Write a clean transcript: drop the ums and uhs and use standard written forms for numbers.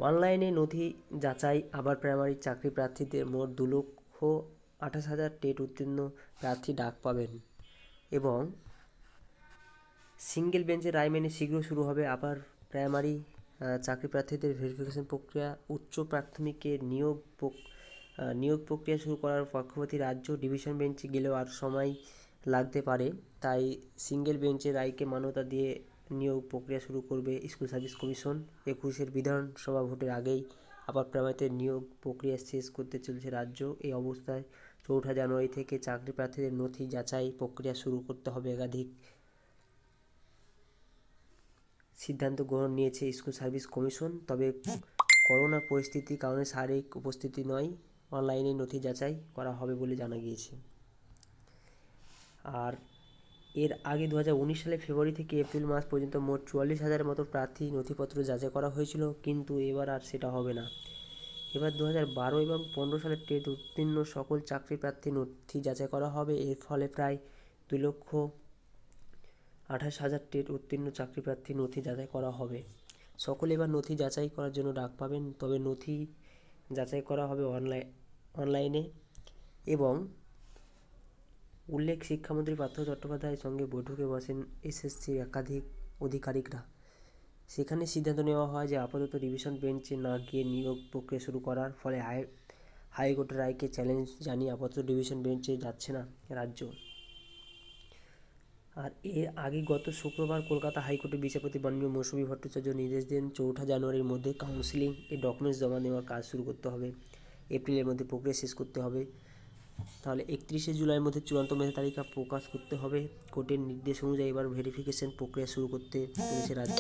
অনলাইনে নথি যাচাই। আবার প্রাইমারি চাকরি প্রার্থীদের মোট 2,28,000 টেট উত্তীর্ণ প্রার্থী ডাক পাবেন এবং সিঙ্গেল বেঞ্চের রায় মেনে শীঘ্র শুরু হবে আবার প্রাইমারি চাকরি প্রার্থীদের ভেরিফিকেশন প্রক্রিয়া। উচ্চ প্রাথমিকের নিয়োগ প্রক্রিয়া শুরু করার পক্ষপাতী রাজ্য ডিভিশন বেঞ্চে গেলেও আর সময় লাগতে পারে, তাই সিঙ্গেল বেঞ্চের রায়কে মান্যতা দিয়ে নিয়োগ প্রক্রিয়া শুরু করবে স্কুল সার্ভিস কমিশন। 21-এর বিধানসভা ভোটের আগেই আবার প্রাইমারিতে নিয়োগ প্রক্রিয়া শেষ করতে চলেছে রাজ্য। এই অবস্থায় 4 জানুয়ারি থেকে চাকরি প্রার্থীদের নথি যাচাই প্রক্রিয়া শুরু করতে হবে। একাধিক সিদ্ধান্ত গ্রহণ নিয়েছে স্কুল সার্ভিস কমিশন। তবে করোনা পরিস্থিতির কারণে শারীরিক উপস্থিতি নয়, অনলাইনে নথি যাচাই করা হবে বলে জানা গিয়েছে। আর এর আগে 2019 সালে ফেব্রুয়ারি থেকে এপ্রিল মাস পর্যন্ত মোট 44,000 মতো প্রার্থী নথিপত্র যাচাই করা হয়েছিল, কিন্তু এবার আর সেটা হবে না। এবার 2012 এবং 15 সালের টেট উত্তীর্ণ সকল চাকরি প্রার্থী নথি যাচাই করা হবে। এর ফলে প্রায় 2,28,000 টেট উত্তীর্ণ চাকরি প্রার্থী নথি যাচাই করা হবে। সকলে এবার নথি যাচাই করার জন্য ডাক পাবেন, তবে নথি যাচাই করা হবে অনলাইনে। এবং উল্লেখ, শিক্ষামন্ত্রী পার্থ চট্টোপাধ্যায়ের সঙ্গে বৈঠকে বসেন এসএসসির একাধিক আধিকারিকরা। সেখানে সিদ্ধান্ত নেওয়া হয় যে আপাতত ডিভিশন বেঞ্চে না গিয়ে নিয়োগ প্রক্রিয়া শুরু করার। ফলে হাইকোর্টের রায়কে চ্যালেঞ্জ জানিয়ে আপাতত ডিভিশন বেঞ্চে যাচ্ছে না রাজ্য। আর এর আগে গত শুক্রবার কলকাতা হাইকোর্টের বিচারপতি মাননীয় মৌসুমী ভট্টাচার্য নির্দেশ দেন 4 জানুয়ারির মধ্যে কাউন্সিলিং এর ডকুমেন্টস জমা নেওয়ার কাজ শুরু করতে হবে। এপ্রিলের মধ্যে প্রক্রিয়া শেষ করতে হবে। তাহলে 31 জুলাইয়ের মধ্যে চূড়ান্ত মেধা তালিকা প্রকাশ করতে হবে। কোর্টের নির্দেশ অনুযায়ী এবার ভেরিফিকেশন প্রক্রিয়া শুরু করতে চলেছে রাজ্য।